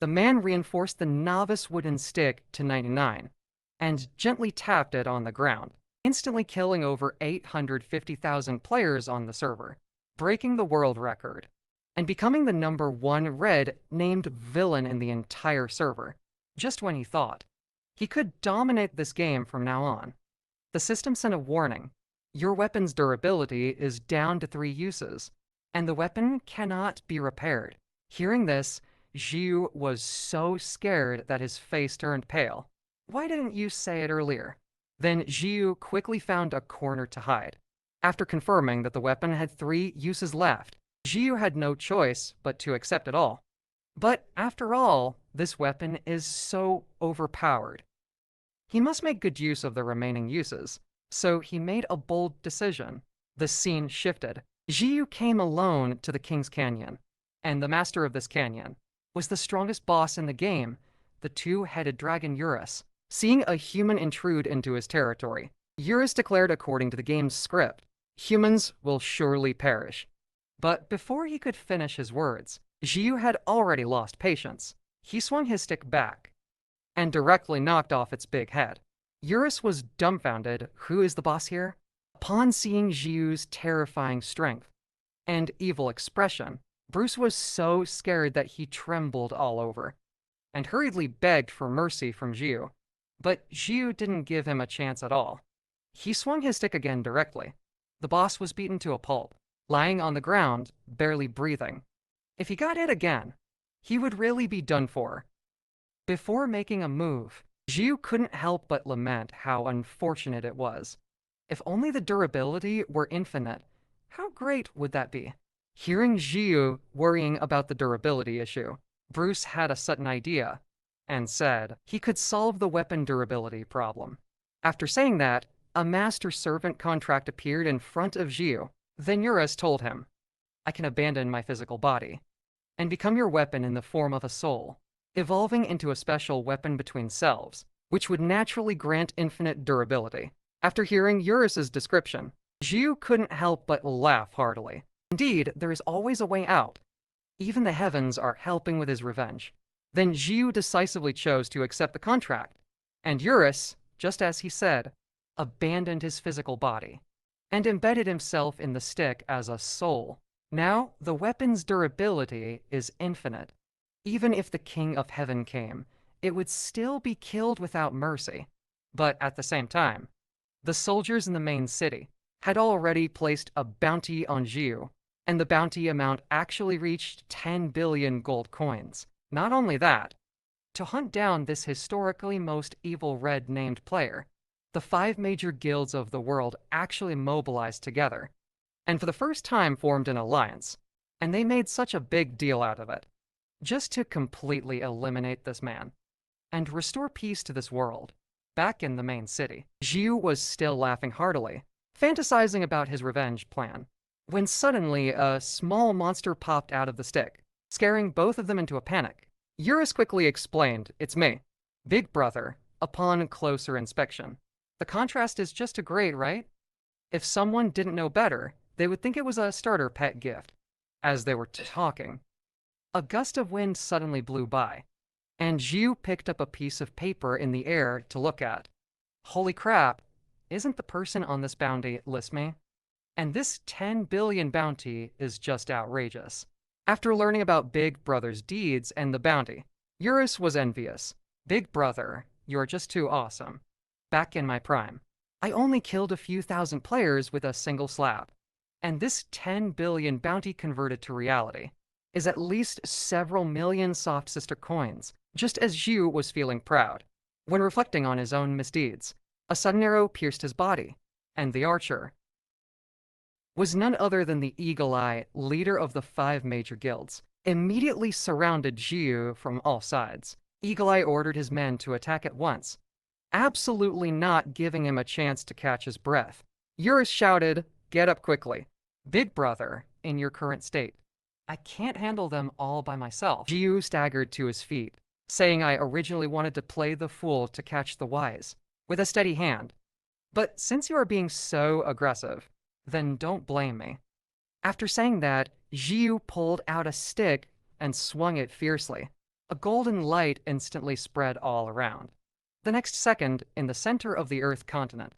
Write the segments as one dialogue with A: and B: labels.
A: The man reinforced the novice wooden stick to 99 and gently tapped it on the ground, instantly killing over 850,000 players on the server, breaking the world record, and becoming the #1 red named villain in the entire server, just when he thought he could dominate this game from now on. The system sent a warning. Your weapon's durability is down to 3 uses, and the weapon cannot be repaired. Hearing this, Jiu was so scared that his face turned pale. Why didn't you say it earlier? Then Jiu quickly found a corner to hide. After confirming that the weapon had 3 uses left, Jiu had no choice but to accept it all. But after all, this weapon is so overpowered. He must make good use of the remaining uses, so he made a bold decision. The scene shifted. Jiu came alone to the King's Canyon, and the master of this canyon was the strongest boss in the game, the 2-headed dragon Eurus. Seeing a human intrude into his territory, Eurus declared according to the game's script, humans will surely perish. But before he could finish his words, Jiu had already lost patience. He swung his stick back and directly knocked off its big head. Eurus was dumbfounded. Who is the boss here? Upon seeing Jiu's terrifying strength and evil expression, Bruce was so scared that he trembled all over and hurriedly begged for mercy from Jiu. But Jiu didn't give him a chance at all. He swung his stick again directly. The boss was beaten to a pulp, lying on the ground, barely breathing. If he got hit again, he would really be done for. Before making a move, Jiu couldn't help but lament how unfortunate it was. If only the durability were infinite, how great would that be? Hearing Jiu worrying about the durability issue, Bruce had a sudden idea and said he could solve the weapon durability problem. After saying that, a master-servant contract appeared in front of Jiu. Then Eurus told him, I can abandon my physical body and become your weapon in the form of a soul, evolving into a special weapon between selves, which would naturally grant infinite durability. After hearing Eurus's description, Jiu couldn't help but laugh heartily. Indeed, there is always a way out. Even the heavens are helping with his revenge. Then Jiu decisively chose to accept the contract, and Eurus, just as he said, abandoned his physical body and embedded himself in the stick as a soul. Now, the weapon's durability is infinite. Even if the King of Heaven came, it would still be killed without mercy. But at the same time, the soldiers in the main city had already placed a bounty on Jiu, and the bounty amount actually reached 10 billion gold coins. Not only that, to hunt down this historically most evil red named player, the 5 major guilds of the world actually mobilized together, and for the first time formed an alliance, and they made such a big deal out of it, just to completely eliminate this man, and restore peace to this world. Back in the main city, Jiu was still laughing heartily, fantasizing about his revenge plan, when suddenly a small monster popped out of the stick, scaring both of them into a panic. Eurus quickly explained, it's me, Big Brother, upon closer inspection. The contrast is just too great, right? If someone didn't know better, they would think it was a starter pet gift. As they were talking, a gust of wind suddenly blew by, and Jiu picked up a piece of paper in the air to look at. Holy crap, isn't the person on this bounty list me? And this 10 billion bounty is just outrageous. After learning about Big Brother's deeds and the bounty, Eurus was envious. Big Brother, you're just too awesome. Back in my prime, I only killed a few thousand players with a single slap. And this 10 billion bounty converted to reality is at least several million soft sister coins, just as Jiu was feeling proud. When reflecting on his own misdeeds, a sudden arrow pierced his body, and the archer was none other than the Eagle Eye, leader of the 5 major guilds, immediately surrounded Jiu from all sides. Eagle Eye ordered his men to attack at once, absolutely not giving him a chance to catch his breath. Eurus shouted, get up quickly. Big Brother, in your current state, I can't handle them all by myself. Jiu staggered to his feet, saying I originally wanted to play the fool to catch the wise, with a steady hand. But since you are being so aggressive, then don't blame me. After saying that, Jiu pulled out a stick and swung it fiercely. A golden light instantly spread all around. The next second, in the center of the Earth continent,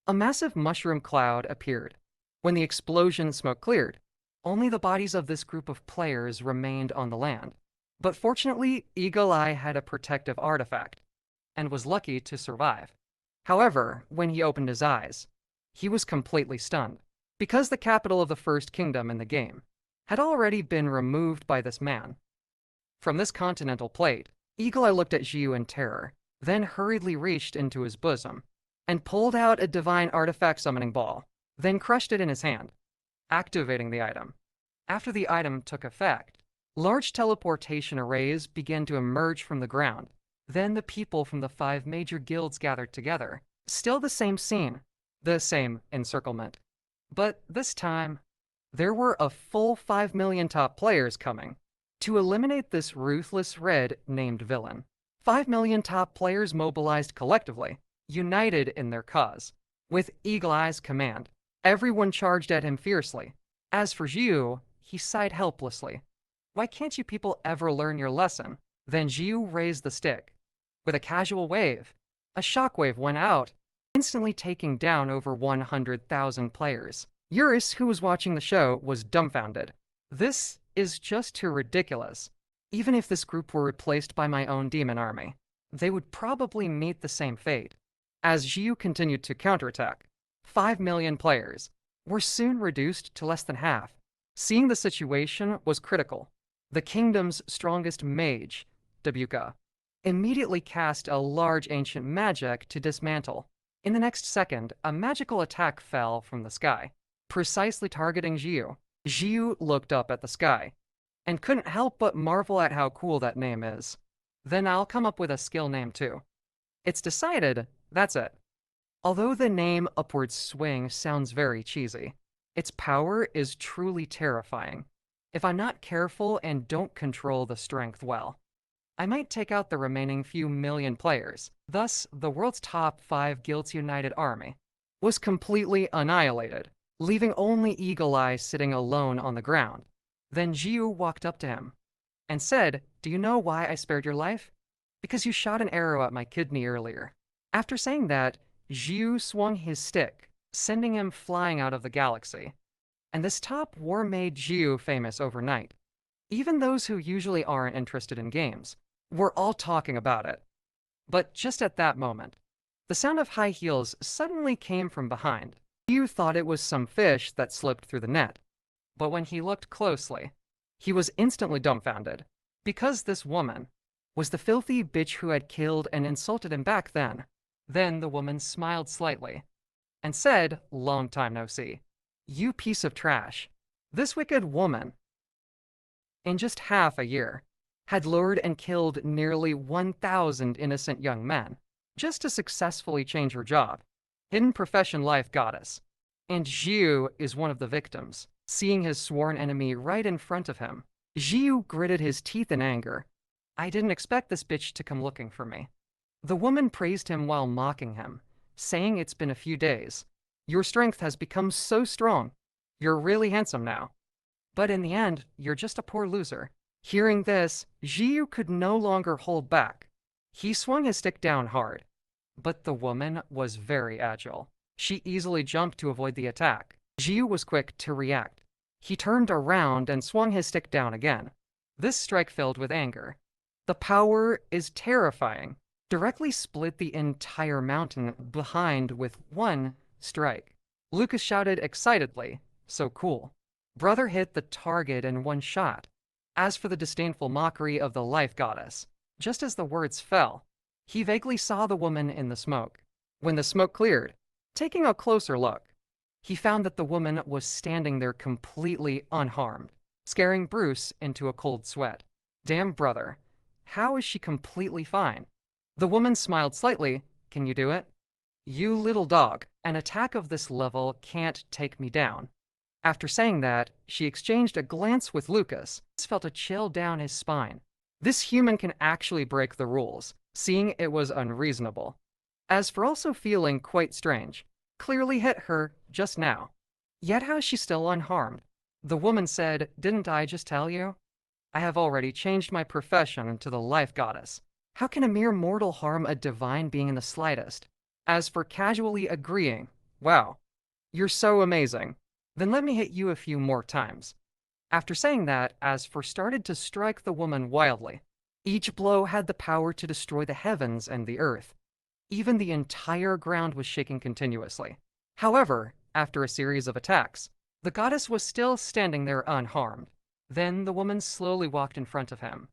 A: a massive mushroom cloud appeared. When the explosion smoke cleared, only the bodies of this group of players remained on the land. But fortunately, Eagle Eye had a protective artifact and was lucky to survive. However, when he opened his eyes, he was completely stunned because the capital of the first kingdom in the game had already been removed by this man. From this continental plate, Eagle Eye looked at Jiu in terror, then hurriedly reached into his bosom and pulled out a divine artifact summoning ball, then crushed it in his hand, activating the item. After the item took effect, large teleportation arrays began to emerge from the ground. Then the people from the 5 major guilds gathered together. Still the same scene, the same encirclement. But this time, there were a full 5 million top players coming to eliminate this ruthless red named villain. 5 million top players mobilized collectively, united in their cause. With Eagle Eye's command, everyone charged at him fiercely. As for Jiu, he sighed helplessly. Why can't you people ever learn your lesson? Then Jiu raised the stick. With a casual wave, a shockwave went out, instantly taking down over 100,000 players. Eurus, who was watching the show, was dumbfounded. This is just too ridiculous. Even if this group were replaced by my own demon army, they would probably meet the same fate. As Jiu continued to counterattack, 5 million players were soon reduced to less than half. Seeing the situation was critical. The kingdom's strongest mage, Dabuka, immediately cast a large ancient magic to dismantle. In the next second, a magical attack fell from the sky, precisely targeting Jiu. Jiu looked up at the sky and couldn't help but marvel at how cool that name is. Then I'll come up with a skill name too. It's decided, that's it. Although the name Upward Swing sounds very cheesy, its power is truly terrifying. If I'm not careful and don't control the strength well, I might take out the remaining few million players. Thus, the world's top 5 guilds united army was completely annihilated, leaving only Eagle Eye sitting alone on the ground. Then Jiu walked up to him and said, "Do you know why I spared your life? Because you shot an arrow at my kidney earlier." After saying that, Jiu swung his stick, sending him flying out of the galaxy. And this top war made Jiu famous overnight. Even those who usually aren't interested in games were all talking about it. But just at that moment, the sound of high heels suddenly came from behind. Jiu thought it was some fish that slipped through the net. But when he looked closely, he was instantly dumbfounded, because this woman was the filthy bitch who had killed and insulted him back then. Then the woman smiled slightly and said, "Long time no see. You piece of trash." This wicked woman, in just half a year, had lured and killed nearly 1,000 innocent young men just to successfully change her job. Hidden profession life goddess. And Jiu is one of the victims. Seeing his sworn enemy right in front of him, Jiu gritted his teeth in anger. "I didn't expect this bitch to come looking for me." The woman praised him while mocking him, saying, "It's been a few days. Your strength has become so strong. You're really handsome now. But in the end, you're just a poor loser." Hearing this, Jiu could no longer hold back. He swung his stick down hard. But the woman was very agile. She easily jumped to avoid the attack. Jiu was quick to react. He turned around and swung his stick down again. This strike filled with anger. The power is terrifying. Directly split the entire mountain behind with one strike. Lucas shouted excitedly, "So cool. Brother hit the target in one shot." As for the disdainful mockery of the life goddess, just as the words fell, he vaguely saw the woman in the smoke. When the smoke cleared, taking a closer look, he found that the woman was standing there completely unharmed, scaring Bruce into a cold sweat. Damn, brother, how is she completely fine? The woman smiled slightly. "Can you do it?" "You little dog, an attack of this level can't take me down." After saying that, she exchanged a glance with Lucas. He felt a chill down his spine. This human can actually break the rules, seeing it was unreasonable. As for also feeling quite strange, clearly hit her just now. Yet how is she still unharmed? The woman said, "Didn't I just tell you?" I have already changed my profession into the life goddess. How can a mere mortal harm a divine being in the slightest? As for casually agreeing, wow, you're so amazing. Then let me hit you a few more times. After saying that, Asfer started to strike the woman wildly. Each blow had the power to destroy the heavens and the earth. Even the entire ground was shaking continuously. However, after a series of attacks, the goddess was still standing there unharmed. Then the woman slowly walked in front of him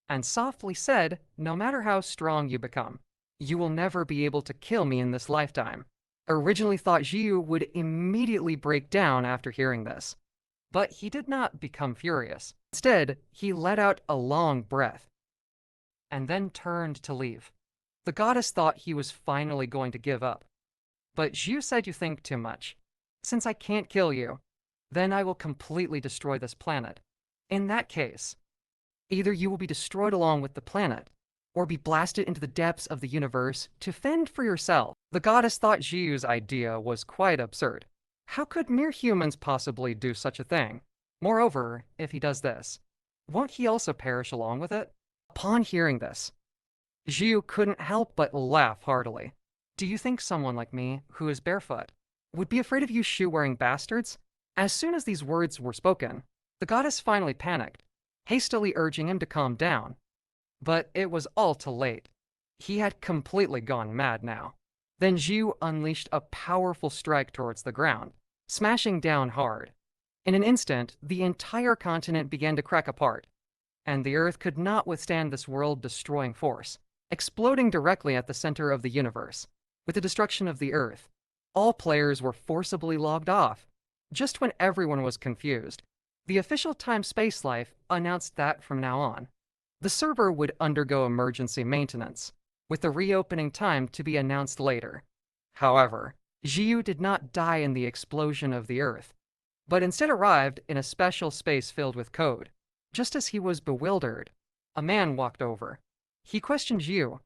A: and softly said, "No matter how strong you become, you will never be able to kill me in this lifetime." Originally thought Jiu would immediately break down after hearing this, but he did not become furious. Instead, he let out a long breath and then turned to leave. The goddess thought he was finally going to give up. But Jiu said, "You think too much. Since I can't kill you, then I will completely destroy this planet. In that case, either you will be destroyed along with the planet, or be blasted into the depths of the universe to fend for yourself." The goddess thought Jiu's idea was quite absurd. How could mere humans possibly do such a thing? Moreover, if he does this, won't he also perish along with it? Upon hearing this, Jiu couldn't help but laugh heartily. "Do you think someone like me, who is barefoot, would be afraid of you shoe-wearing bastards?" As soon as these words were spoken, the goddess finally panicked, hastily urging him to calm down. But it was all too late. He had completely gone mad now. Then Jiu unleashed a powerful strike towards the ground, smashing down hard. In an instant, the entire continent began to crack apart, and the Earth could not withstand this world-destroying force, exploding directly at the center of the universe. With the destruction of the Earth, all players were forcibly logged off. Just when everyone was confused, the official Time-Space Life announced that from now on, the server would undergo emergency maintenance, with the reopening time to be announced later. However, Jiu did not die in the explosion of the Earth, but instead arrived in a special space filled with code. Just as he was bewildered, a man walked over. He questioned Jiu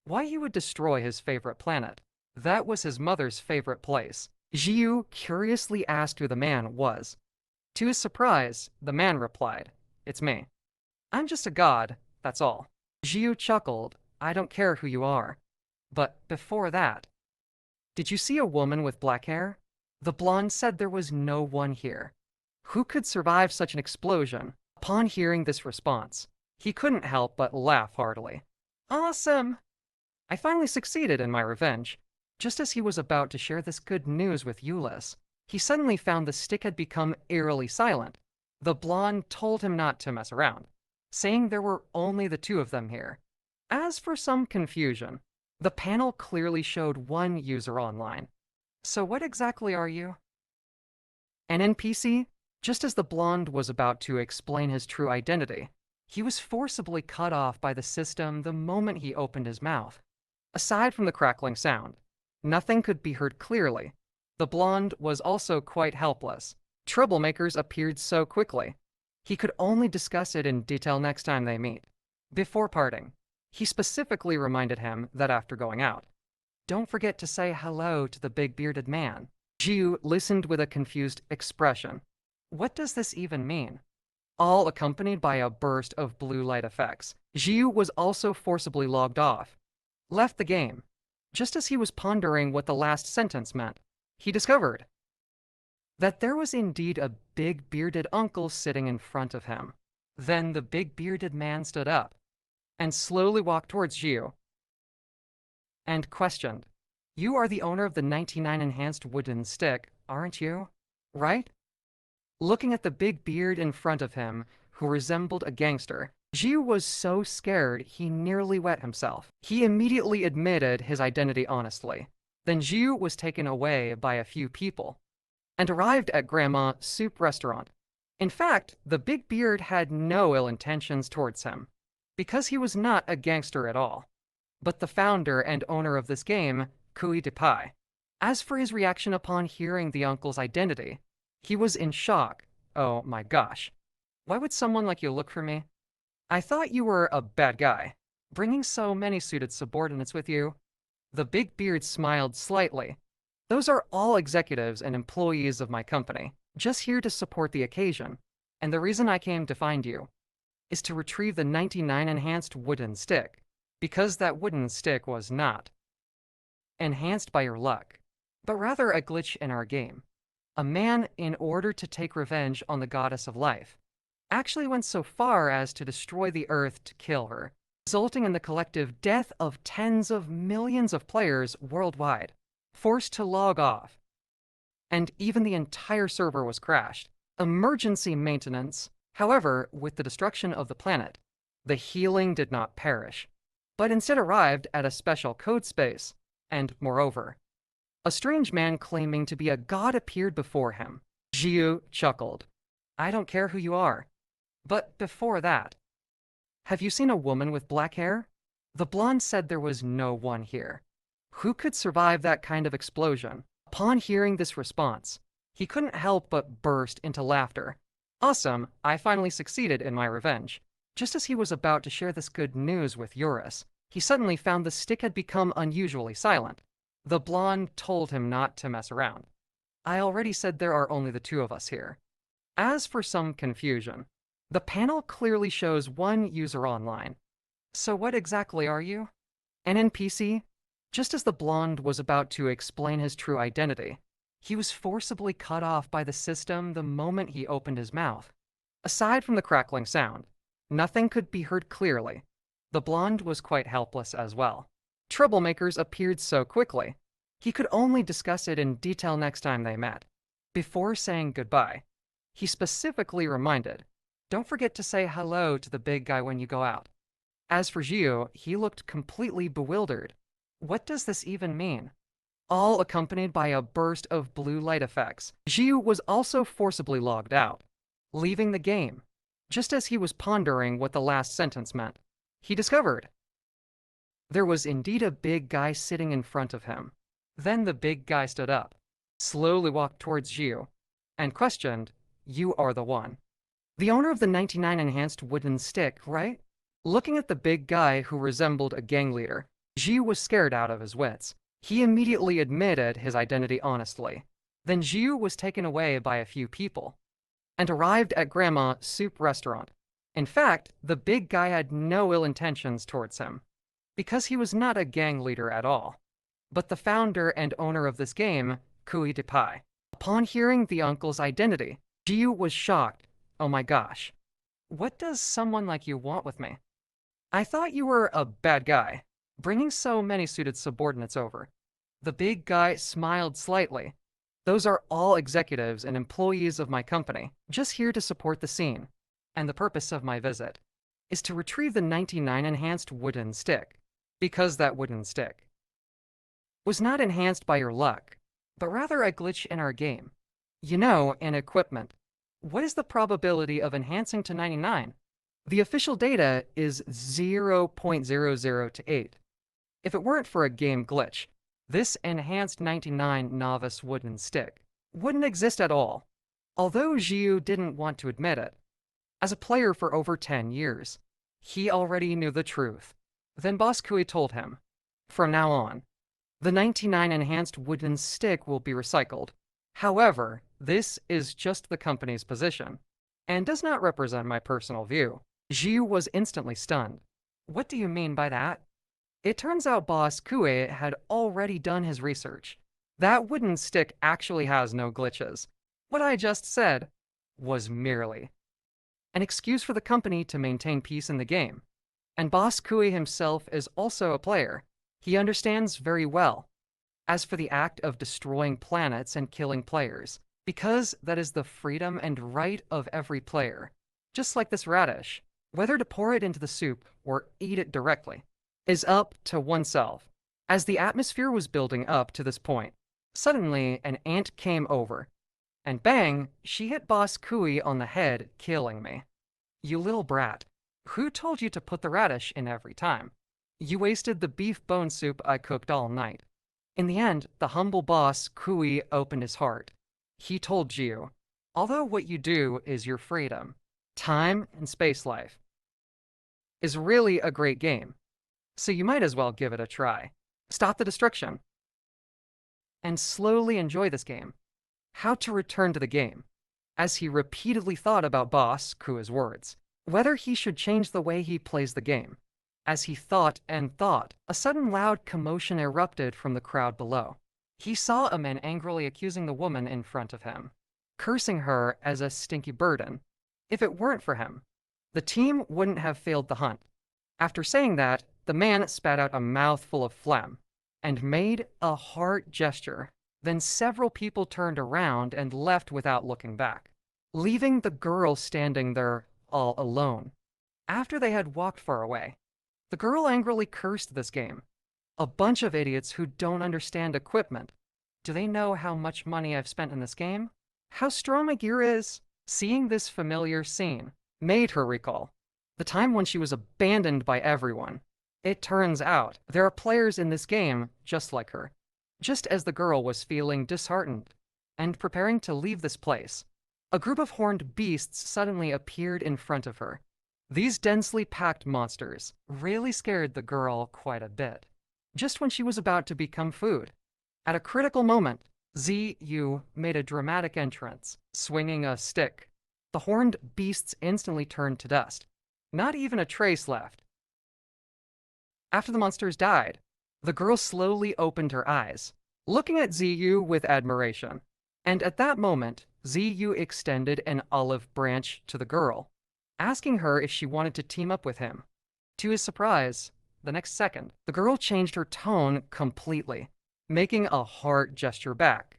A: why he would destroy his favorite planet. That was his mother's favorite place. Jiu curiously asked who the man was. To his surprise, the man replied, "It's me. I'm just a god, that's all." Jiu chuckled, "I don't care who you are. But before that, did you see a woman with black hair?" The blonde said there was no one here. Who could survive such an explosion? Upon hearing this response, he couldn't help but laugh heartily. "Awesome! I finally succeeded in my revenge." Just as he was about to share this good news with Euless, he suddenly found the stick had become eerily silent. The blonde told him not to mess around, saying there were only the two of them here. As for some confusion, the panel clearly showed one user online. "So what exactly are you?" An NPC? Just as the blonde was about to explain his true identity, he was forcibly cut off by the system the moment he opened his mouth. Aside from the crackling sound, nothing could be heard clearly. The blonde was also quite helpless. Troublemakers appeared so quickly. He could only discuss it in detail next time they meet. Before parting, he specifically reminded him that after going out, "Don't forget to say hello to the big bearded man." Jiu listened with a confused expression. What does this even mean? All accompanied by a burst of blue light effects. Jiu was also forcibly logged off, left the game. Just as he was pondering what the last sentence meant, he discovered that there was indeed a big bearded uncle sitting in front of him. Then the big bearded man stood up and slowly walked towards Jiu and questioned, "You are the owner of the 99 enhanced wooden stick, aren't you? Right?" Looking at the big beard in front of him, who resembled a gangster, Jiu was so scared he nearly wet himself. He immediately admitted his identity honestly. Then Jiu was taken away by a few people and arrived at Grandma Soup Restaurant. In fact, the big beard had no ill intentions towards him, because he was not a gangster at all, but the founder and owner of this game, Kui de Pai. As for his reaction upon hearing the uncle's identity, he was in shock. "Oh my gosh. Why would someone like you look for me? I thought you were a bad guy, bringing so many suited subordinates with you." The big beard smiled slightly. "Those are all executives and employees of my company, just here to support the occasion, and the reason I came to find you is to retrieve the 99 enhanced wooden stick, because that wooden stick was not enhanced by your luck, but rather a glitch in our game. A man, in order to take revenge on the goddess of life, actually went so far as to destroy the earth to kill her, resulting in the collective death of tens of millions of players worldwide, forced to log off. And even the entire server was crashed. Emergency maintenance. However, with the destruction of the planet, the healing did not perish, but instead arrived at a special code space, and moreover, a strange man claiming to be a god appeared before him. Jiu chuckled. I don't care who you are. But before that, have you seen a woman with black hair? The blonde said there was no one here. Who could survive that kind of explosion? Upon hearing this response, he couldn't help but burst into laughter. Awesome, I finally succeeded in my revenge. Just as he was about to share this good news with Eurus, he suddenly found the stick had become unusually silent. The blonde told him not to mess around. I already said there are only the two of us here. As for some confusion, the panel clearly shows one user online. So what exactly are you? An NPC? Just as the blonde was about to explain his true identity, he was forcibly cut off by the system the moment he opened his mouth. Aside from the crackling sound, nothing could be heard clearly. The blonde was quite helpless as well. Troublemakers appeared so quickly, he could only discuss it in detail next time they met. Before saying goodbye, he specifically reminded, don't forget to say hello to the big guy when you go out. As for Jiu, he looked completely bewildered. What does this even mean? All accompanied by a burst of blue light effects. Jiu was also forcibly logged out, leaving the game. Just as he was pondering what the last sentence meant, he discovered there was indeed a big guy sitting in front of him. Then the big guy stood up, slowly walked towards Jiu, and questioned, you are the one. The owner of the 99 enhanced wooden stick, right? Looking at the big guy who resembled a gang leader, Jiu was scared out of his wits. He immediately admitted his identity honestly. Then Jiu was taken away by a few people and arrived at Grandma Soup Restaurant. In fact, the big guy had no ill intentions towards him, because he was not a gang leader at all, but the founder and owner of this game, Kui de Pai. Upon hearing the uncle's identity, Jiu was shocked. Oh my gosh, what does someone like you want with me? I thought you were a bad guy, bringing so many suited subordinates over. The big guy smiled slightly. Those are all executives and employees of my company, just here to support the scene. And the purpose of my visit is to retrieve the 99 enhanced wooden stick, because that wooden stick was not enhanced by your luck, but rather a glitch in our game. You know, in equipment, what is the probability of enhancing to 99? The official data is 0.00 to 8. If it weren't for a game glitch, this enhanced 99 novice wooden stick wouldn't exist at all. Although Jiu didn't want to admit it, as a player for over 10 years, he already knew the truth. Then Boss Kui told him, from now on, the 99 enhanced wooden stick will be recycled. However, this is just the company's position, and does not represent my personal view. Jiu was instantly stunned. What do you mean by that? It turns out Boss Kui had already done his research. That wooden stick actually has no glitches. What I just said was merely an excuse for the company to maintain peace in the game. And Boss Kui himself is also a player. He understands very well. As for the act of destroying planets and killing players, because that is the freedom and right of every player, just like this radish, whether to pour it into the soup or eat it directly, is up to oneself. As the atmosphere was building up to this point, suddenly an ant came over, and bang, she hit Boss Kui on the head, killing me. You little brat. Who told you to put the radish in every time? You wasted the beef bone soup I cooked all night. In the end, the humble boss, Kui, opened his heart. He told Jiu, although what you do is your freedom, time, and space life is really a great game, so you might as well give it a try. Stop the destruction, and slowly enjoy this game. How to return to the game. As he repeatedly thought about Boss Kui's words, whether he should change the way he plays the game. As he thought and thought, a sudden loud commotion erupted from the crowd below. He saw a man angrily accusing the woman in front of him, cursing her as a stinky burden. If it weren't for him, the team wouldn't have failed the hunt. After saying that, the man spat out a mouthful of phlegm and made a heart gesture. Then several people turned around and left without looking back, leaving the girl standing there all alone. After they had walked far away, the girl angrily cursed this game. A bunch of idiots who don't understand equipment. Do they know how much money I've spent in this game? How strong my gear is? Seeing this familiar scene made her recall the time when she was abandoned by everyone. It turns out there are players in this game just like her. Just as the girl was feeling disheartened and preparing to leave this place, a group of horned beasts suddenly appeared in front of her. These densely packed monsters really scared the girl quite a bit, just when she was about to become food. At a critical moment, ZU made a dramatic entrance, swinging a stick. The horned beasts instantly turned to dust. Not even a trace left. After the monsters died, the girl slowly opened her eyes, looking at ZU with admiration. And at that moment, ZU extended an olive branch to the girl, asking her if she wanted to team up with him. To his surprise, the next second, the girl changed her tone completely, making a heart gesture back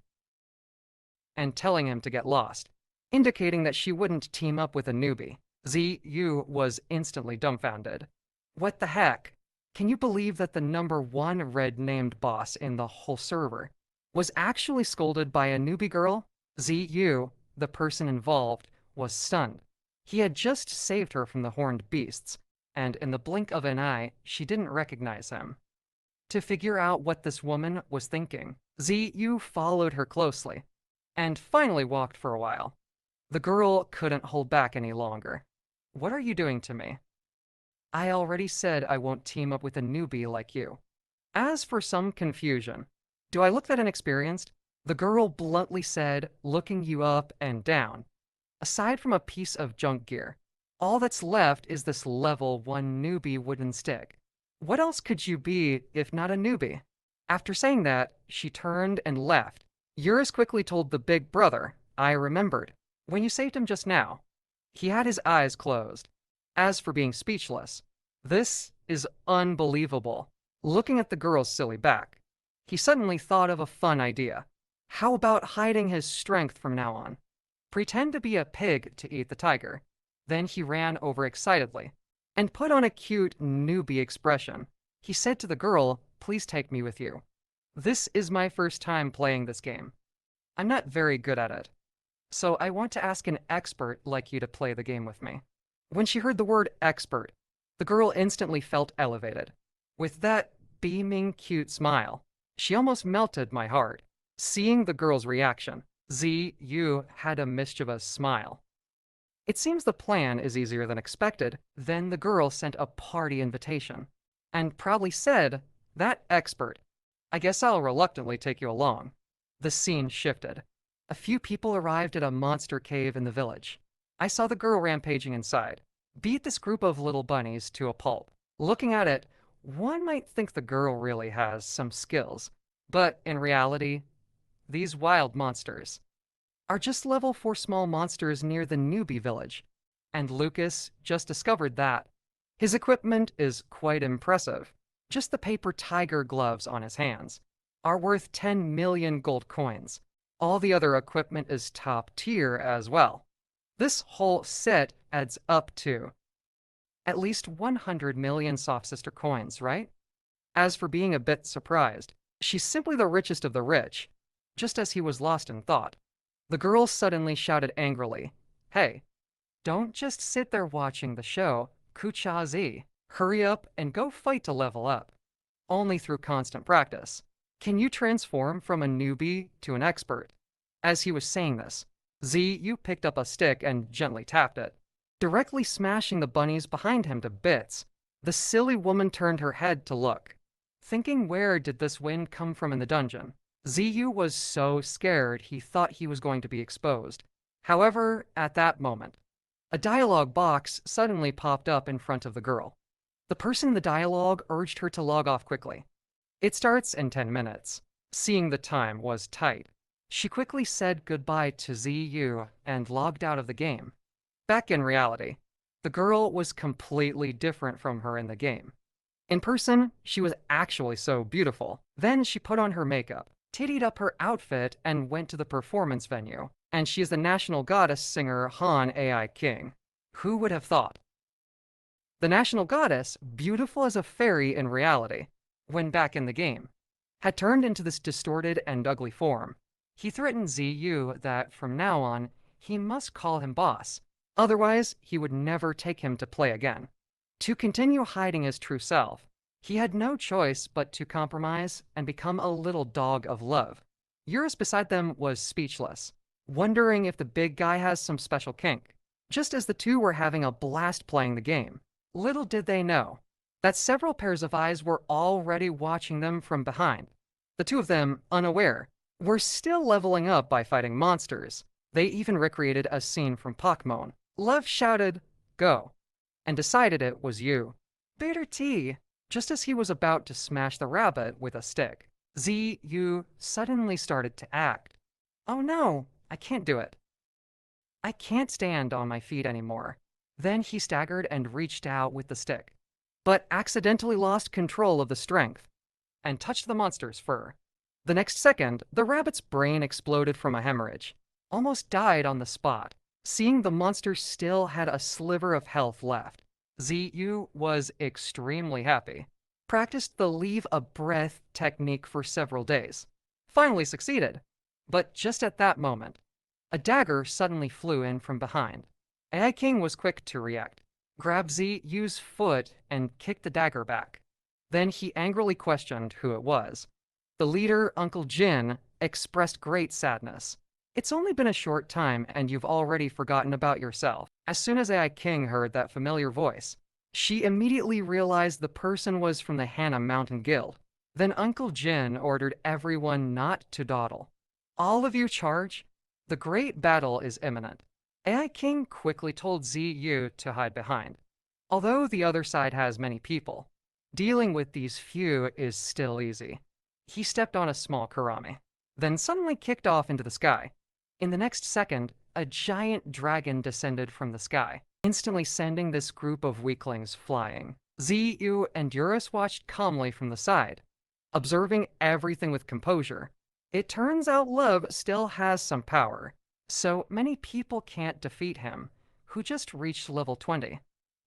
A: and telling him to get lost, indicating that she wouldn't team up with a newbie. ZU was instantly dumbfounded. What the heck? Can you believe that the #1 red-named boss in the whole server was actually scolded by a newbie girl? ZU, the person involved, was stunned. He had just saved her from the horned beasts, and in the blink of an eye, she didn't recognize him. To figure out what this woman was thinking, ZU followed her closely, and finally walked for a while. The girl couldn't hold back any longer. What are you doing to me? I already said I won't team up with a newbie like you. As for some confusion, do I look that inexperienced? The girl bluntly said, looking you up and down. Aside from a piece of junk gear, all that's left is this level 1 newbie wooden stick. What else could you be if not a newbie? After saying that, she turned and left. Eurus quickly told the big brother, I remembered, when you saved him just now. He had his eyes closed. As for being speechless, this is unbelievable. Looking at the girl's silly back, he suddenly thought of a fun idea. How about hiding his strength from now on? Pretend to be a pig to eat the tiger. Then he ran over excitedly and put on a cute newbie expression. He said to the girl, please take me with you. This is my first time playing this game. I'm not very good at it, so I want to ask an expert like you to play the game with me. When she heard the word expert, the girl instantly felt elevated. With that beaming, cute smile, she almost melted my heart. Seeing the girl's reaction, ZU had a mischievous smile. It seems the plan is easier than expected. Then the girl sent a party invitation and proudly said, that expert. I guess I'll reluctantly take you along. The scene shifted. A few people arrived at a monster cave in the village. I saw the girl rampaging inside, beat this group of little bunnies to a pulp. Looking at it, one might think the girl really has some skills, but in reality, these wild monsters are just level 4 small monsters near the newbie village, and Lucas just discovered that. His equipment is quite impressive. Just the paper tiger gloves on his hands are worth 10 million gold coins. All the other equipment is top tier as well. This whole set adds up to at least 100 million soft sister coins, right? As for being a bit surprised, she's simply the richest of the rich. Just as he was lost in thought, the girl suddenly shouted angrily, hey, don't just sit there watching the show, Kuchazi. Hurry up and go fight to level up. Only through constant practice can you transform from a newbie to an expert. As he was saying this, ZU picked up a stick and gently tapped it, directly smashing the bunnies behind him to bits. The silly woman turned her head to look, thinking where did this wind come from in the dungeon. ZU was so scared he thought he was going to be exposed. However, at that moment, A dialogue box suddenly popped up in front of the girl. The person in the dialogue urged her to log off quickly. It starts in 10 minutes. Seeing the time was tight. She quickly said goodbye to ZU and logged out of the game. Back in reality, the girl was completely different from her in the game. In person, she was actually so beautiful. Then she put on her makeup, tittied up her outfit, and went to the performance venue. And she is the national goddess singer Han AI King. Who would have thought? The national goddess, beautiful as a fairy in reality, when back in the game, had turned into this distorted and ugly form. He threatened ZU that from now on, he must call him boss. Otherwise, he would never take him to play again. To continue hiding his true self, he had no choice but to compromise and become a little dog of love. Eurus beside them was speechless, wondering if the big guy has some special kink. Just as the two were having a blast playing the game, little did they know that several pairs of eyes were already watching them from behind. The two of them, unaware, were still leveling up by fighting monsters. They even recreated a scene from Pokemon. Love shouted, "Go," and decided it was you. Bitter tea. Just as he was about to smash the rabbit with a stick, ZU suddenly started to act. Oh no, I can't do it. I can't stand on my feet anymore. Then he staggered and reached out with the stick, but accidentally lost control of the strength and touched the monster's fur. The next second, the rabbit's brain exploded from a hemorrhage, almost died on the spot. Seeing the monster still had a sliver of health left, ZU was extremely happy. Practiced the leave a breath technique for several days. Finally succeeded. But just at that moment, a dagger suddenly flew in from behind. AI King was quick to react, grabbed ZU's foot and kicked the dagger back. Then he angrily questioned who it was. The leader, Uncle Jin, expressed great sadness. It's only been a short time and you've already forgotten about yourself. As soon as AI King heard that familiar voice, she immediately realized the person was from the Hannah Mountain Guild. Then Uncle Jin ordered everyone not to dawdle. All of you charge. The great battle is imminent. AI King quickly told ZU to hide behind. Although the other side has many people, dealing with these few is still easy. He stepped on a small karame, then suddenly kicked off into the sky. In the next second, a giant dragon descended from the sky, instantly sending this group of weaklings flying. ZU and Eurus watched calmly from the side, observing everything with composure. It turns out love still has some power, so many people can't defeat him, who just reached level 20.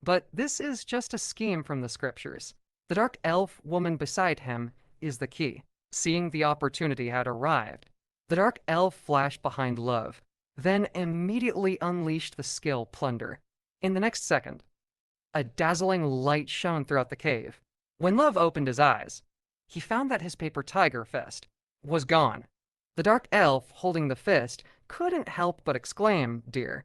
A: But this is just a scheme from the scriptures. The dark elf woman beside him is the key. Seeing the opportunity had arrived, the dark elf flashed behind Love, then immediately unleashed the skill Plunder. In the next second, a dazzling light shone throughout the cave. When Love opened his eyes, he found that his paper tiger fist was gone. The dark elf holding the fist couldn't help but exclaim, "Dear,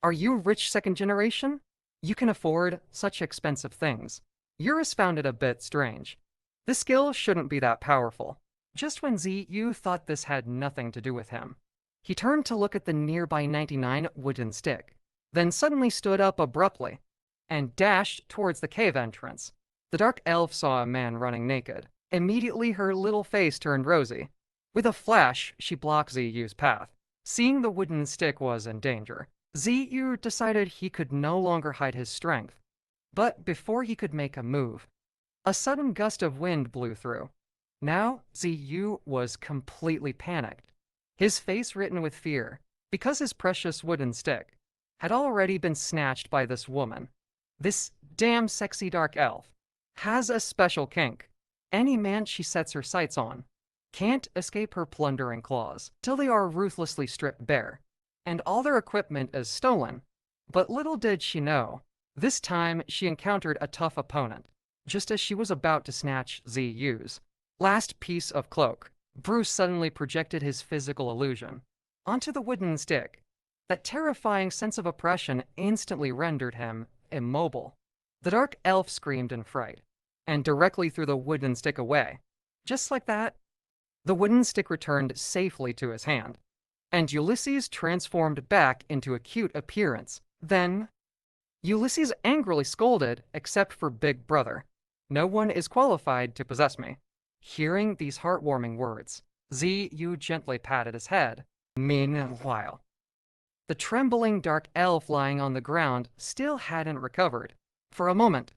A: are you rich second generation? You can afford such expensive things." Eurus found it a bit strange. This skill shouldn't be that powerful. Just when ZU thought this had nothing to do with him, he turned to look at the nearby 99 wooden stick, then suddenly stood up abruptly and dashed towards the cave entrance. The dark elf saw a man running naked. Immediately her little face turned rosy. With a flash, she blocked ZU's path. Seeing the wooden stick was in danger, ZU decided he could no longer hide his strength. But before he could make a move, a sudden gust of wind blew through. Now, ZU was completely panicked, his face written with fear, because his precious wooden stick had already been snatched by this woman. This damn sexy dark elf has a special kink. Any man she sets her sights on can't escape her plundering claws till they are ruthlessly stripped bare, and all their equipment is stolen. But little did she know, this time she encountered a tough opponent, just as she was about to snatch ZU's last piece of cloak. Bruce suddenly projected his physical illusion onto the wooden stick. That terrifying sense of oppression instantly rendered him immobile. The dark elf screamed in fright and directly threw the wooden stick away. Just like that, the wooden stick returned safely to his hand, and Ulysses transformed back into a cute appearance. Then Ulysses angrily scolded, except for Big Brother. No one is qualified to possess me. Hearing these heartwarming words, Zu gently patted his head. Meanwhile, the trembling dark elf lying on the ground still hadn't recovered. For a moment,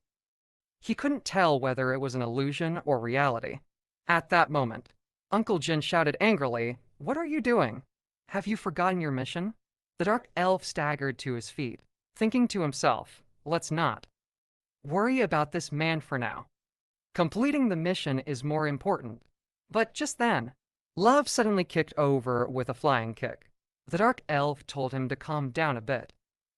A: he couldn't tell whether it was an illusion or reality. At that moment, Uncle Jin shouted angrily, "What are you doing? Have you forgotten your mission?" The dark elf staggered to his feet, thinking to himself, "Let's not worry about this man for now. Completing the mission is more important." But just then, Love suddenly kicked over with a flying kick. The dark elf told him to calm down a bit.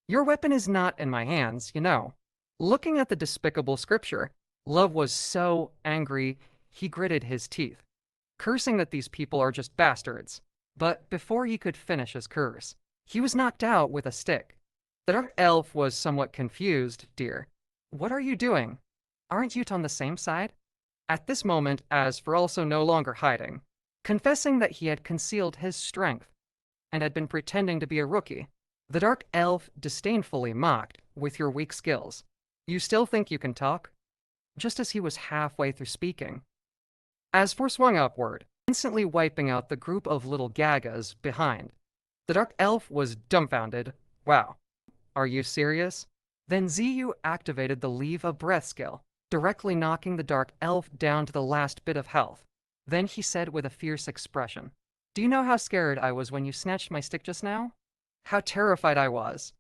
A: "Your weapon is not in my hands, you know." Looking at the despicable scripture, Love was so angry he gritted his teeth, cursing that these people are just bastards. But before he could finish his curse, he was knocked out with a stick. The dark elf was somewhat confused. "Dear, what are you doing? Aren't you on the same side?" At this moment, As for also no longer hiding, confessing that he had concealed his strength and had been pretending to be a rookie, the dark elf disdainfully mocked, "With your weak skills, you still think you can talk?" Just as he was halfway through speaking, As for swung upward, instantly wiping out the group of little gagas behind. The dark elf was dumbfounded. "Wow, are you serious?" Then Zu activated the Leave a Breath skill, directly knocking the dark elf down to the last bit of health. Then he said with a fierce expression, "Do you know how scared I was when you snatched my stick just now? How terrified I was.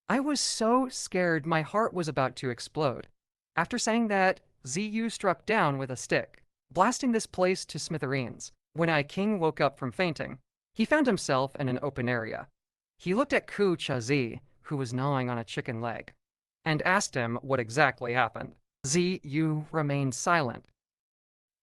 A: I was so scared my heart was about to explode." After saying that, Zu struck down with a stick, blasting this place to smithereens. When I King woke up from fainting, he found himself in an open area. He looked at Ku Chazi, who was gnawing on a chicken leg, and asked him what exactly happened. Zu remained silent,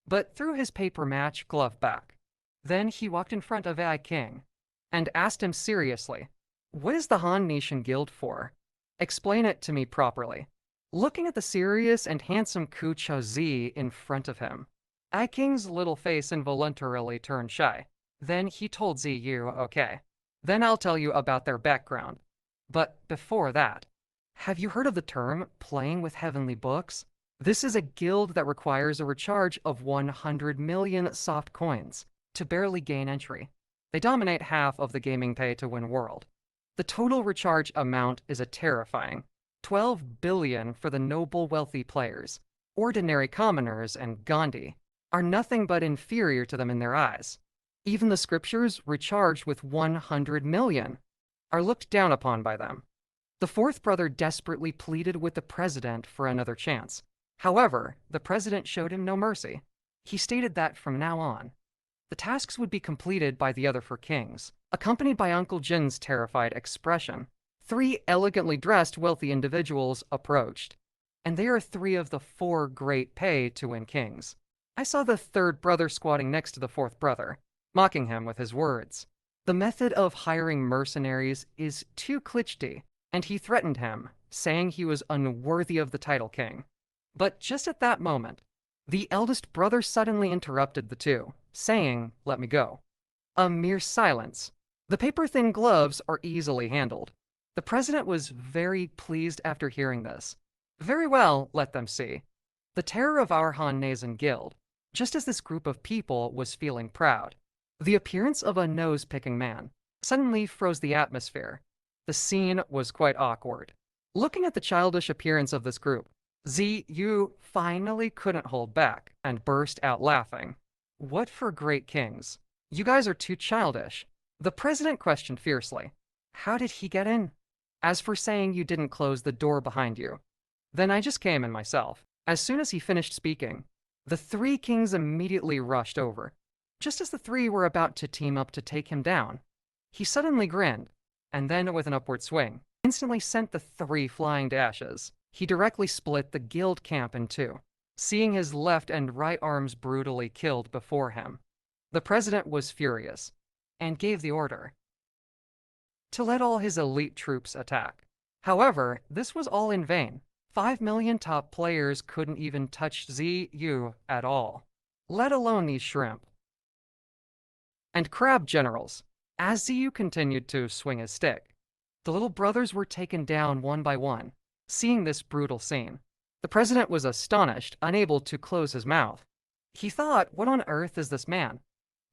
A: but threw his paper match glove back. Then he walked in front of Ai King and asked him seriously, "What is the Han Nation Guild for? Explain it to me properly." Looking at the serious and handsome Ku Chazi in front of him, Ai King's little face involuntarily turned shy. Then he told Zu, "Okay, then I'll tell you about their background. But before that, have you heard of the term playing with heavenly books? This is a guild that requires a recharge of 100 million soft coins to barely gain entry. They dominate half of the gaming pay to win world. The total recharge amount is a terrifying 12 billion for the noble wealthy players. Ordinary commoners and Gandhi are nothing but inferior to them in their eyes. Even the scriptures, recharged with 100 million, are looked down upon by them." The fourth brother desperately pleaded with the president for another chance. However, the president showed him no mercy. He stated that from now on, the tasks would be completed by the other four kings, accompanied by Uncle Jin's terrified expression. 3 elegantly dressed wealthy individuals approached, and they are 3 of the 4 great pay to win kings. I saw the third brother squatting next to the fourth brother, mocking him with his words. The method of hiring mercenaries is too cliché, and he threatened him, saying he was unworthy of the title king. But just at that moment, the eldest brother suddenly interrupted the two, saying, "Let me go." A mere silence. The paper-thin gloves are easily handled. The president was very pleased after hearing this. "Very well, let them see. The terror of our Han Nazen guild." Just as this group of people was feeling proud, the appearance of a nose-picking man suddenly froze the atmosphere. The scene was quite awkward. Looking at the childish appearance of this group, Zu finally couldn't hold back and burst out laughing. "What for great kings? You guys are too childish." The president questioned fiercely, "How did he get in?" "As for saying you didn't close the door behind you, then I just came in myself." As soon as he finished speaking, the 3 kings immediately rushed over. Just as the 3 were about to team up to take him down, he suddenly grinned, and then with an upward swing, instantly sent the 3 flying to ashes. He directly split the guild camp in 2, seeing his left and right arms brutally killed before him. The president was furious, and gave the order to let all his elite troops attack. However, this was all in vain. 5 million top players couldn't even touch Zu at all, let alone these shrimp and crab generals. As Zu continued to swing his stick, The little brothers were taken down one by one. Seeing this brutal scene, the president was astonished, unable to close his mouth. He thought, what on earth is this man?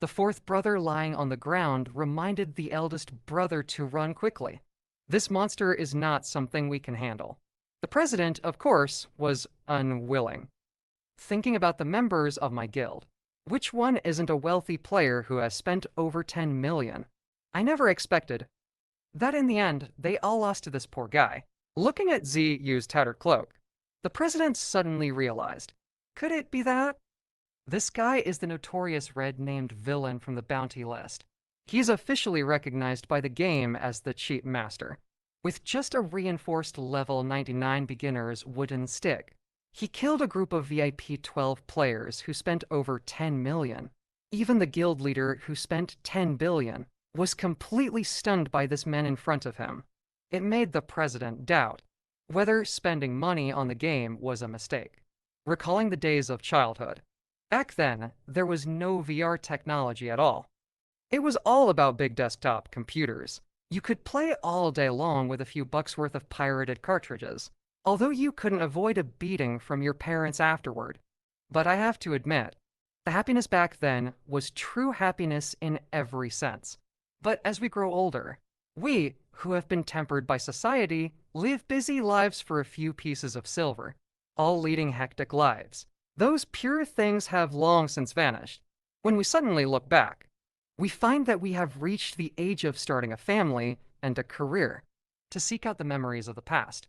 A: The fourth brother lying on the ground reminded the eldest brother to run quickly. This monster is not something we can handle. The president, of course, was unwilling. Thinking about the members of my guild, which one isn't a wealthy player who has spent over 10 million? I never expected that in the end, they all lost to this poor guy. Looking at ZU's tattered cloak, the president suddenly realized, could it be that? This guy is the notorious red-named villain from the bounty list. He's officially recognized by the game as the cheat master. With just a reinforced level 99 beginner's wooden stick, he killed a group of VIP 12 players who spent over 10 million. Even the guild leader, who spent 10 billion, was completely stunned by this man in front of him. It made the president doubt whether spending money on the game was a mistake. Recalling the days of childhood, back then, there was no VR technology at all. It was all about big desktop computers. You could play all day long with a few bucks worth of pirated cartridges, although you couldn't avoid a beating from your parents afterward. But I have to admit, the happiness back then was true happiness in every sense. But as we grow older, we, who have been tempered by society, live busy lives for a few pieces of silver, all leading hectic lives. Those pure things have long since vanished. When we suddenly look back, we find that we have reached the age of starting a family and a career. To seek out the memories of the past,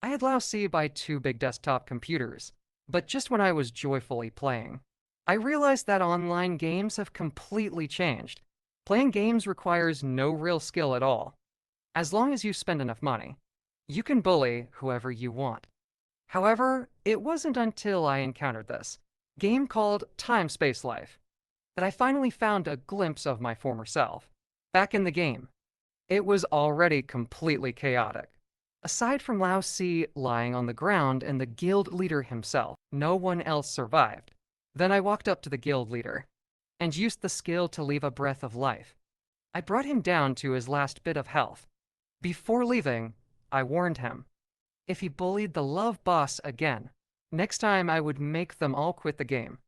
A: I had Lao Si buy 2 big desktop computers, but just when I was joyfully playing, I realized that online games have completely changed. Playing games requires no real skill at all. As long as you spend enough money, you can bully whoever you want. However, it wasn't until I encountered this game called Time Space Life that I finally found a glimpse of my former self. Back in the game, it was already completely chaotic. Aside from Lao Si lying on the ground and the guild leader himself, no one else survived. Then I walked up to the guild leader and used the skill to leave a breath of life. I brought him down to his last bit of health. Before leaving, I warned him, if he bullied the love boss again, next time I would make them all quit the game.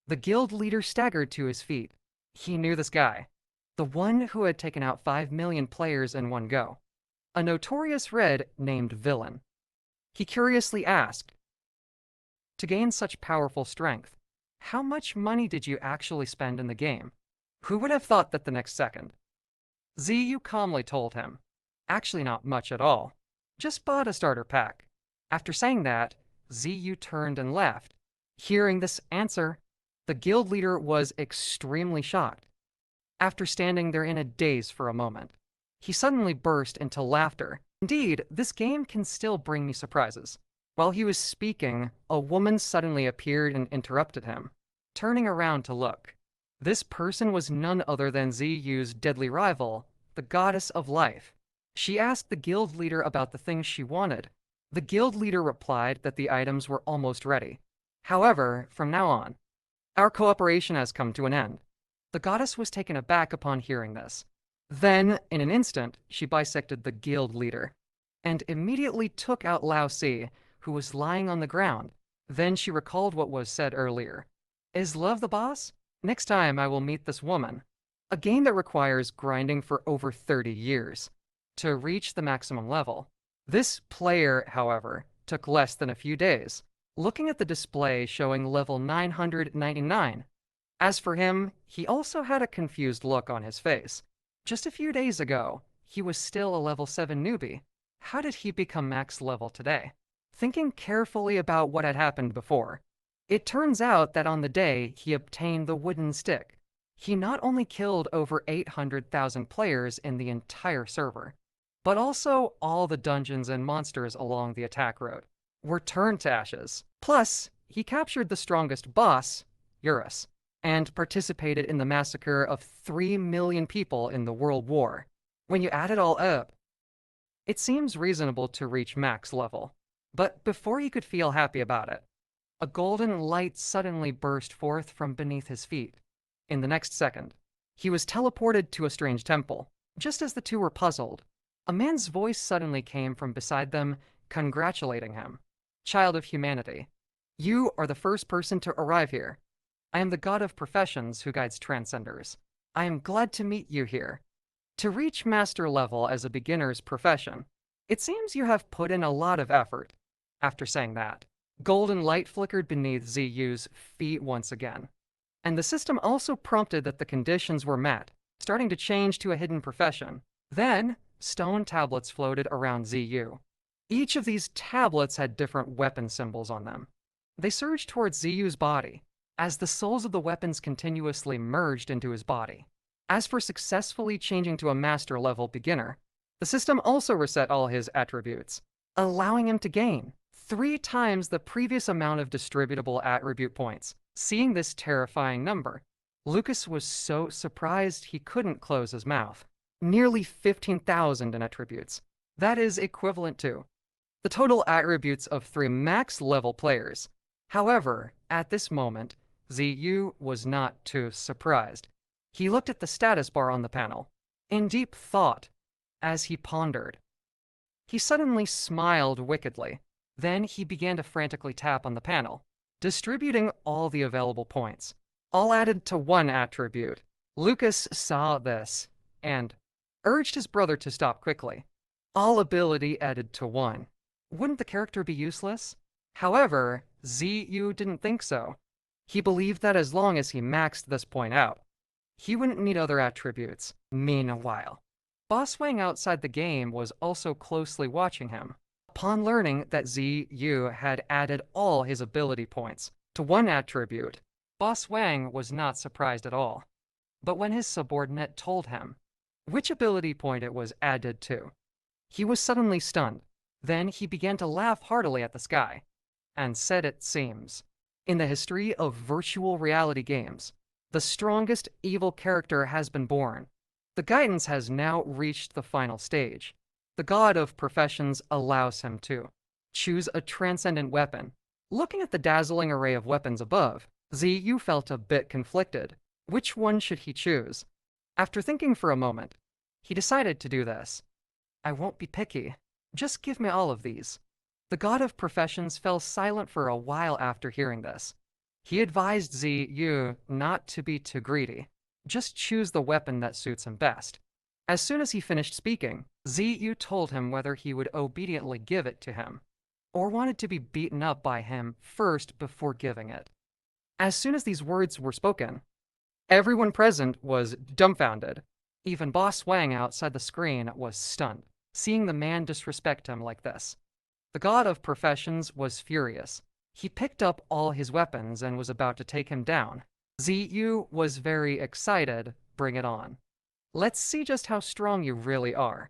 A: The guild leader staggered to his feet. He knew this guy, the one who had taken out 5 million players in one go, a notorious red named Villain. He curiously asked, to gain such powerful strength, how much money did you actually spend in the game? Who would have thought that the next second? ZU calmly told him, actually not much at all. Just bought a starter pack. After saying that, ZU turned and left. Hearing this answer, the guild leader was extremely shocked. After standing there in a daze for a moment, he suddenly burst into laughter. Indeed, this game can still bring me surprises. While he was speaking, a woman suddenly appeared and interrupted him. Turning around to look, this person was none other than ZU's deadly rival, the goddess of life. She asked the guild leader about the things she wanted. The guild leader replied that the items were almost ready. However, from now on, our cooperation has come to an end. The goddess was taken aback upon hearing this. Then, in an instant, she bisected the guild leader and immediately took out Lao Si, who was lying on the ground. Then she recalled what was said earlier. Is love the boss? Next time I will meet this woman. A game that requires grinding for over 30 years to reach the maximum level. This player, however, took less than a few days, looking at the display showing level 999. As for him, he also had a confused look on his face. Just a few days ago, he was still a level 7 newbie. How did he become max level today? Thinking carefully about what had happened before, it turns out that on the day he obtained the wooden stick, he not only killed over 800,000 players in the entire server, but also all the dungeons and monsters along the attack road were turned to ashes. Plus, he captured the strongest boss, Eurus, and participated in the massacre of 3 million people in the World War. When you add it all up, it seems reasonable to reach max level. But before he could feel happy about it, a golden light suddenly burst forth from beneath his feet. In the next second, he was teleported to a strange temple. Just as the two were puzzled, A man's voice suddenly came from beside them, congratulating him. Child of humanity, you are the first person to arrive here. I am the god of professions who guides transcenders. I am glad to meet you here. To reach master level as a beginner's profession, it seems you have put in a lot of effort. After saying that, golden light flickered beneath ZU's feet once again. And the system also prompted that the conditions were met, starting to change to a hidden profession. Then, stone tablets floated around ZU. Each of these tablets had different weapon symbols on them. They surged towards ZU's body, as the souls of the weapons continuously merged into his body. As for successfully changing to a master level beginner, the system also reset all his attributes, allowing him to gain 3 times the previous amount of distributable attribute points. Seeing this terrifying number, Lucas was so surprised he couldn't close his mouth. Nearly 15,000 in attributes. That is equivalent to the total attributes of 3 max level players. However, at this moment, ZU was not too surprised. He looked at the status bar on the panel, in deep thought, as he pondered. He suddenly smiled wickedly. Then he began to frantically tap on the panel, distributing all the available points, all added to 1 attribute. Lucas saw this and urged his brother to stop quickly. All ability added to 1. Wouldn't the character be useless? However, ZU didn't think so. He believed that as long as he maxed this point out, he wouldn't need other attributes. Meanwhile, Boss Wang outside the game was also closely watching him. Upon learning that ZU had added all his ability points to 1 attribute, Boss Wang was not surprised at all. But when his subordinate told him which ability point it was added to, he was suddenly stunned. Then he began to laugh heartily at the sky, and said it seems, in the history of virtual reality games, the strongest evil character has been born. The guidance has now reached the final stage. The god of professions allows him to choose a transcendent weapon. Looking at the dazzling array of weapons above, ZU felt a bit conflicted. Which one should he choose? After thinking for a moment, he decided to do this. I won't be picky. Just give me all of these. The god of professions fell silent for a while after hearing this. He advised ZU not to be too greedy. Just choose the weapon that suits him best. As soon as he finished speaking, ZU told him whether he would obediently give it to him, or wanted to be beaten up by him first before giving it. As soon as these words were spoken, everyone present was dumbfounded. Even Boss Wang outside the screen was stunned, seeing the man disrespect him like this. The god of professions was furious. He picked up all his weapons and was about to take him down. ZU was very excited. Bring it on. Let's see just how strong you really are.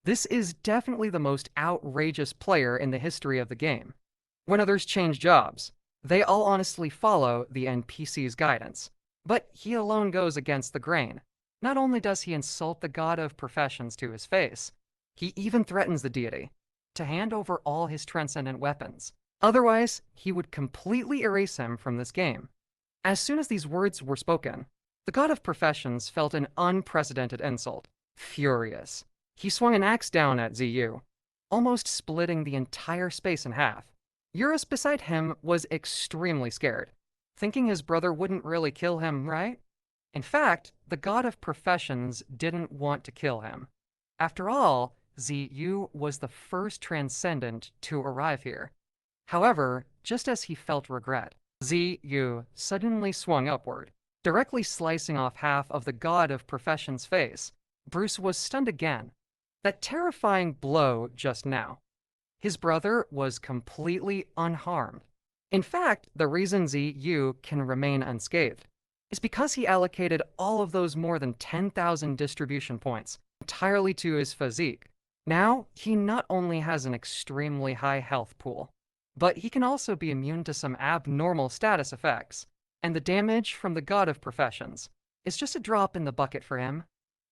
A: This is definitely the most outrageous player in the history of the game. When others change jobs, they all honestly follow the NPC's guidance. But he alone goes against the grain. Not only does he insult the god of professions to his face, he even threatens the deity to hand over all his transcendent weapons. Otherwise, he would completely erase him from this game. As soon as these words were spoken, the god of professions felt an unprecedented insult. Furious, he swung an axe down at ZU, almost splitting the entire space in half. Eurus beside him was extremely scared, thinking his brother wouldn't really kill him, right? In fact, the god of professions didn't want to kill him. After all, ZU was the first transcendent to arrive here. However, just as he felt regret, ZU suddenly swung upward, directly slicing off half of the god of profession's face. Bruce was stunned again. That terrifying blow just now. His brother was completely unharmed. In fact, the reason ZU can remain unscathed is because he allocated all of those more than 10,000 distribution points entirely to his physique. Now, he not only has an extremely high health pool, but he can also be immune to some abnormal status effects, and the damage from the god of professions is just a drop in the bucket for him.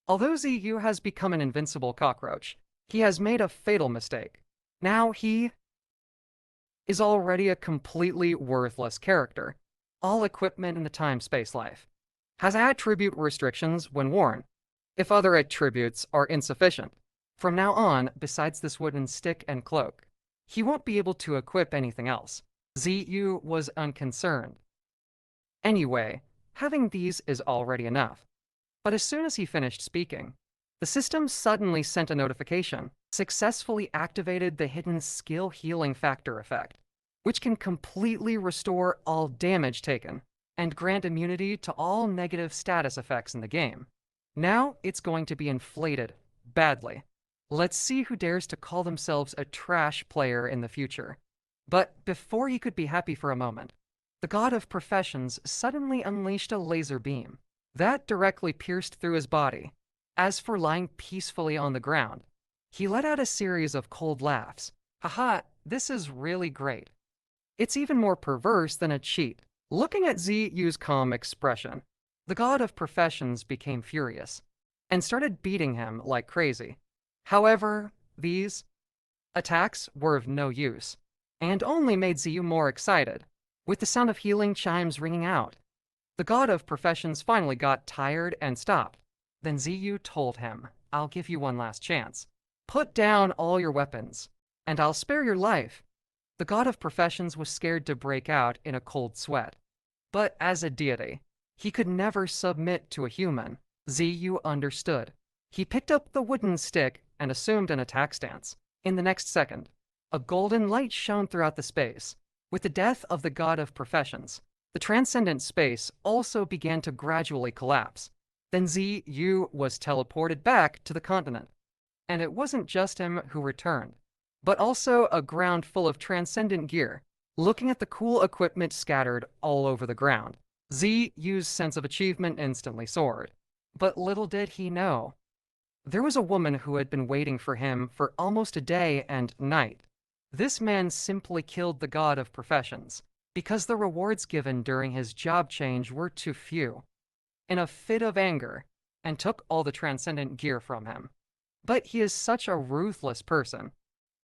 A: Although ZU has become an invincible cockroach, he has made a fatal mistake. Now he is already a completely worthless character. All equipment in the time-space life has attribute restrictions when worn. If other attributes are insufficient, From now on, besides this wooden stick and cloak, he won't be able to equip anything else. Ziyu was unconcerned. Anyway, having these is already enough. But as soon as he finished speaking, the system suddenly sent a notification, successfully activated the hidden skill healing factor effect, which can completely restore all damage taken and grant immunity to all negative status effects in the game. Now it's going to be inflated, badly. Let's see who dares to call themselves a trash player in the future. But before he could be happy for a moment, the god of professions suddenly unleashed a laser beam that directly pierced through his body. As for lying peacefully on the ground, he let out a series of cold laughs. Haha, this is really great. It's even more perverse than a cheat. Looking at Ziyu's calm expression, the god of professions became furious and started beating him like crazy. However, these attacks were of no use and only made Ziyu more excited, with the sound of healing chimes ringing out. The god of professions finally got tired and stopped. Then Ziyu told him, "I'll give you one last chance. Put down all your weapons, and I'll spare your life." The god of professions was scared to break out in a cold sweat. But as a deity, he could never submit to a human. Ziyu understood. He picked up the wooden stick and assumed an attack stance. In the next second, a golden light shone throughout the space. With the death of the god of professions, the transcendent space also began to gradually collapse. Then Ziyu was teleported back to the continent. And it wasn't just him who returned, but also a ground full of transcendent gear. Looking at the cool equipment scattered all over the ground, Ziyu's sense of achievement instantly soared. But little did he know, there was a woman who had been waiting for him for almost a day and night. This man simply killed the god of professions because the rewards given during his job change were too few, in a fit of anger, and took all the transcendent gear from him. But he is such a ruthless person.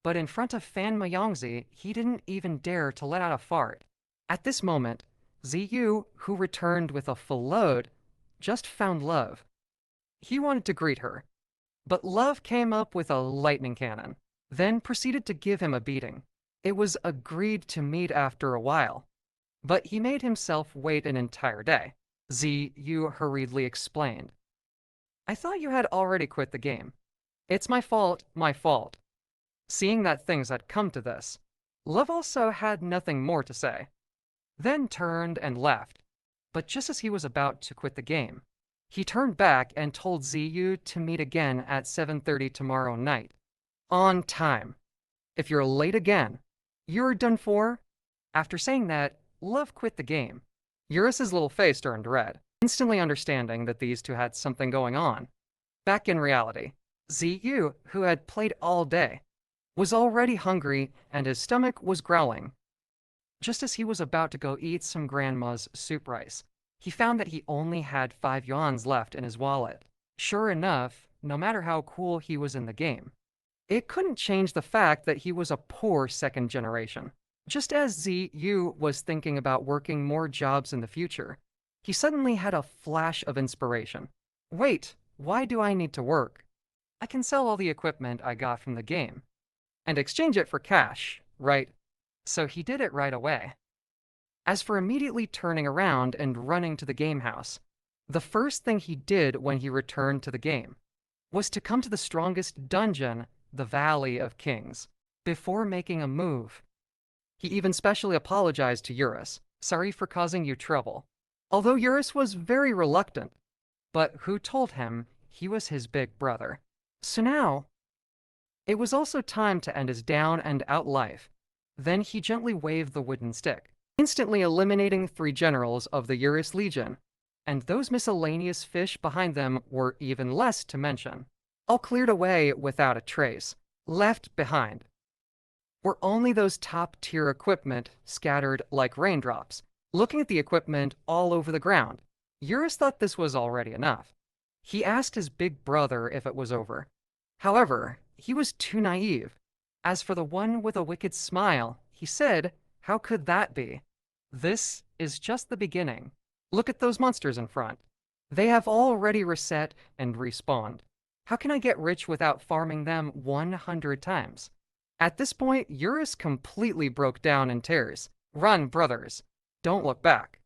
A: But in front of Fan Mayongzi, he didn't even dare to let out a fart. At this moment, Ziyu, who returned with a full load, just found love. He wanted to greet her, but love came up with a lightning cannon, then proceeded to give him a beating. It was agreed to meet after a while, but he made himself wait an entire day. Ziyu hurriedly explained, "I thought you had already quit the game. It's my fault, my fault." Seeing that things had come to this, Love also had nothing more to say, then turned and left. But just as he was about to quit the game, he turned back and told Ziyu to meet again at 7:30 tomorrow night. On time. If you're late again, you're done for. After saying that, Love quit the game. Eurus's little face turned red, instantly understanding that these two had something going on. Back in reality, Ziyu, who had played all day, was already hungry and his stomach was growling. Just as he was about to go eat some grandma's soup rice, he found that he only had 5 yuans left in his wallet. Sure enough, no matter how cool he was in the game, it couldn't change the fact that he was a poor second generation. Just as Ziyu was thinking about working more jobs in the future, he suddenly had a flash of inspiration. Wait, why do I need to work? I can sell all the equipment I got from the game and exchange it for cash, right? So he did it right away. As for immediately turning around and running to the game house, the first thing he did when he returned to the game was to come to the strongest dungeon, the Valley of Kings, before making a move. He even specially apologized to Eurus, sorry for causing you trouble, although Eurus was very reluctant, but who told him he was his big brother. So now, it was also time to end his down and out life. Then he gently waved the wooden stick, instantly eliminating 3 generals of the Eurus Legion, and those miscellaneous fish behind them were even less to mention. All cleared away without a trace. Left behind were only those top-tier equipment scattered like raindrops. Looking at the equipment all over the ground, Eurus thought this was already enough. He asked his big brother if it was over. However, he was too naive. As for the one with a wicked smile, he said, how could that be? This is just the beginning. Look at those monsters in front. They have already reset and respawned. How can I get rich without farming them 100 times? At this point, Eurus completely broke down in tears. Run, brothers. Don't look back.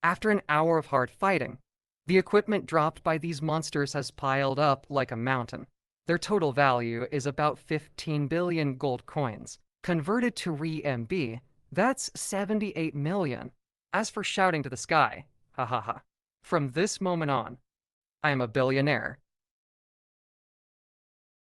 A: After an hour of hard fighting, the equipment dropped by these monsters has piled up like a mountain. Their total value is about 15 billion gold coins. Converted to RMB, that's 78 million. As for shouting to the sky, ha ha ha. From this moment on, I am a billionaire.